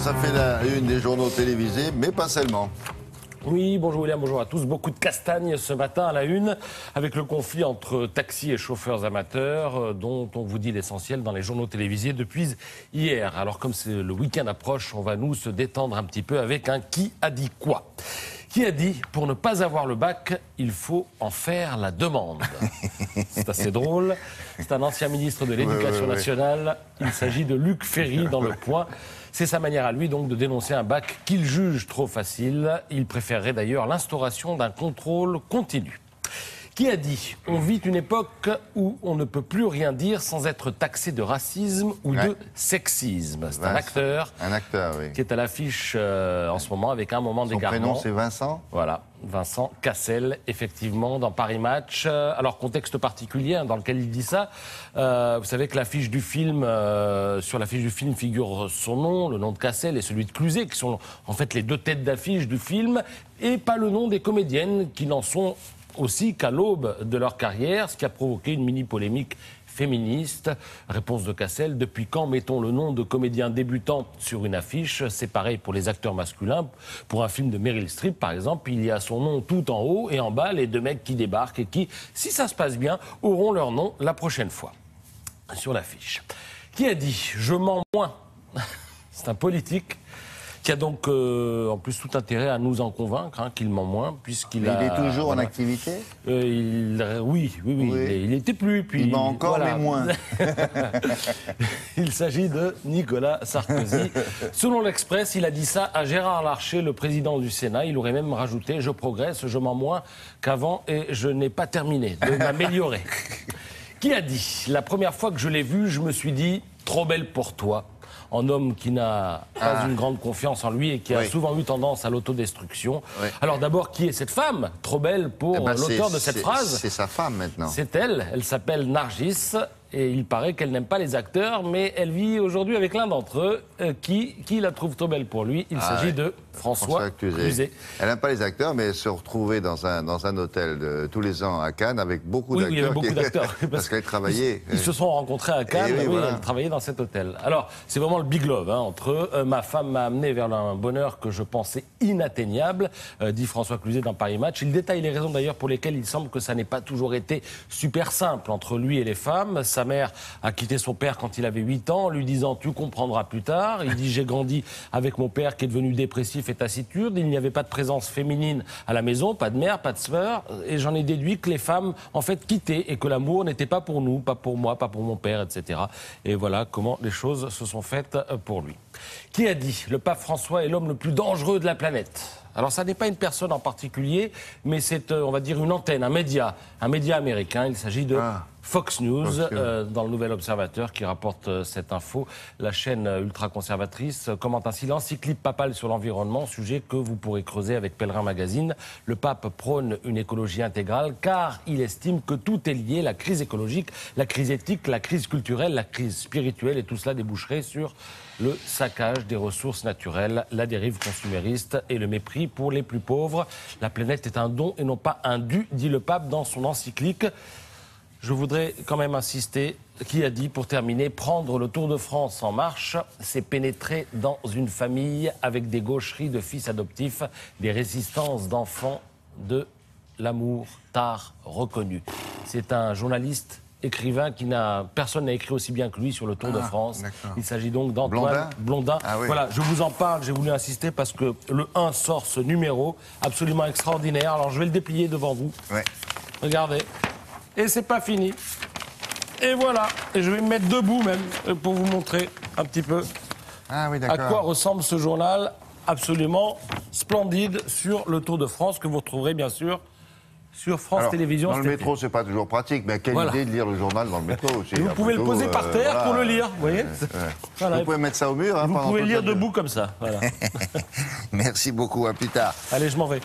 ça fait la une des journaux télévisés, mais pas seulement. Oui, bonjour William, bonjour à tous. Beaucoup de castagnes ce matin à la une, avec le conflit entre taxis et chauffeurs amateurs, dont on vous dit l'essentiel dans les journaux télévisés depuis hier. Alors comme le week-end approche, on va nous se détendre un petit peu avec un qui a dit quoi. Qui a dit, pour ne pas avoir le bac, il faut en faire la demande. C'est assez drôle. C'est un ancien ministre de l'Éducation nationale. Il s'agit de Luc Ferry dans Le Point. C'est sa manière à lui donc de dénoncer un bac qu'il juge trop facile. Il préférerait d'ailleurs l'instauration d'un contrôle continu. Qui a dit, on vit une époque où on ne peut plus rien dire sans être taxé de racisme ou de sexisme. C'est un acteur, Oui. qui est à l'affiche en ce moment avec un moment d'égarement. Son prénom c'est Vincent. Voilà, Vincent Cassel, effectivement, dans Paris Match. Alors, contexte particulier dans lequel il dit ça. Vous savez que l'affiche du film, sur l'affiche du film figure son nom, le nom de Cassel et celui de Cluzet, qui sont en fait les deux têtes d'affiche du film, et pas le nom des comédiennes qui n'en sont aussi qu'à l'aube de leur carrière, ce qui a provoqué une mini-polémique féministe. Réponse de Cassel, depuis quand mettons le nom de comédien débutant sur une affiche? C'est pareil pour les acteurs masculins. Pour un film de Meryl Streep, par exemple, il y a son nom tout en haut et en bas les deux mecs qui débarquent et qui, si ça se passe bien, auront leur nom la prochaine fois sur l'affiche. Qui a dit « je mens moins » C'est un politique qui a donc en plus tout intérêt à nous en convaincre qu'il ment moins, puisqu'il il est toujours en activité. Oui. Il était plus. Puis, il ment encore, mais moins. Il s'agit de Nicolas Sarkozy. Selon l'Express, il a dit ça à Gérard Larcher, le président du Sénat. Il aurait même rajouté « je progresse, je mens moins qu'avant et je n'ai pas terminé de m'améliorer ». Qui a dit « la première fois que je l'ai vue, je me suis dit « trop belle pour toi ». En homme qui n'a pas une grande confiance en lui et qui a souvent eu tendance à l'autodestruction. Alors d'abord, qui est cette femme trop belle pour l'auteur de cette phrase? C'est sa femme maintenant. C'est elle s'appelle Nargis. Et il paraît qu'elle n'aime pas les acteurs, mais elle vit aujourd'hui avec l'un d'entre eux. Qui la trouve trop belle pour lui? Il s'agit de François Cluzet. Elle n'aime pas les acteurs, mais elle se retrouvait dans un hôtel tous les ans à Cannes avec beaucoup d'acteurs. Oui, il y avait beaucoup d'acteurs. Parce qu'elle travaillait. Ils se sont rencontrés à Cannes, voilà. Elle travaillait dans cet hôtel. Alors, c'est vraiment le big love entre eux. Ma femme m'a amené vers un bonheur que je pensais inatteignable, dit François Cluzet dans Paris Match. Il détaille les raisons d'ailleurs pour lesquelles il semble que ça n'ait pas toujours été super simple entre lui et les femmes. Sa mère a quitté son père quand il avait 8 ans, lui disant « tu comprendras plus tard ». Il dit « j'ai grandi avec mon père qui est devenu dépressif et taciturne. Il n'y avait pas de présence féminine à la maison, pas de mère, pas de sœur. Et j'en ai déduit que les femmes, en fait, quittaient et que l'amour n'était pas pour nous, pas pour moi, pas pour mon père, etc. » Et voilà comment les choses se sont faites pour lui. Qui a dit « le pape François est l'homme le plus dangereux de la planète ». Alors, ça n'est pas une personne en particulier, mais c'est, on va dire, une antenne, un média américain. Il s'agit de Fox News, dans le Nouvel Observateur, qui rapporte cette info. La chaîne ultra-conservatrice commente ainsi l'encyclique papale sur l'environnement, sujet que vous pourrez creuser avec Pèlerin Magazine. Le pape prône une écologie intégrale, car il estime que tout est lié, la crise écologique, la crise éthique, la crise culturelle, la crise spirituelle, et tout cela déboucherait sur le saccage des ressources naturelles, la dérive consumériste et le mépris pour les plus pauvres. La planète est un don et non pas un dû, dit le pape dans son encyclique. Je voudrais quand même insister, qui a dit, pour terminer, prendre le Tour de France en marche, c'est pénétrer dans une famille avec des gaucheries de fils adoptifs, des résistances d'enfants, de l'amour tard reconnu. C'est un journaliste écrivain personne n'a écrit aussi bien que lui sur le Tour de France. Il s'agit donc d'Antoine Blondin. Voilà, je vous en parle, j'ai voulu insister parce que le 1 sort ce numéro absolument extraordinaire. Alors je vais le déplier devant vous. Regardez. Et c'est pas fini. Et voilà. Et je vais me mettre debout même pour vous montrer un petit peu à quoi ressemble ce journal absolument splendide sur le Tour de France que vous retrouverez bien sûr sur France Télévisions. Dans le métro, c'est pas toujours pratique, mais quelle idée de lire le journal dans le métro aussi. Et vous pouvez le poser par terre pour le lire, vous voyez. Vous pouvez mettre ça au mur. Vous pouvez lire debout comme ça. Voilà. Merci beaucoup, à plus tard. Allez, je m'en vais.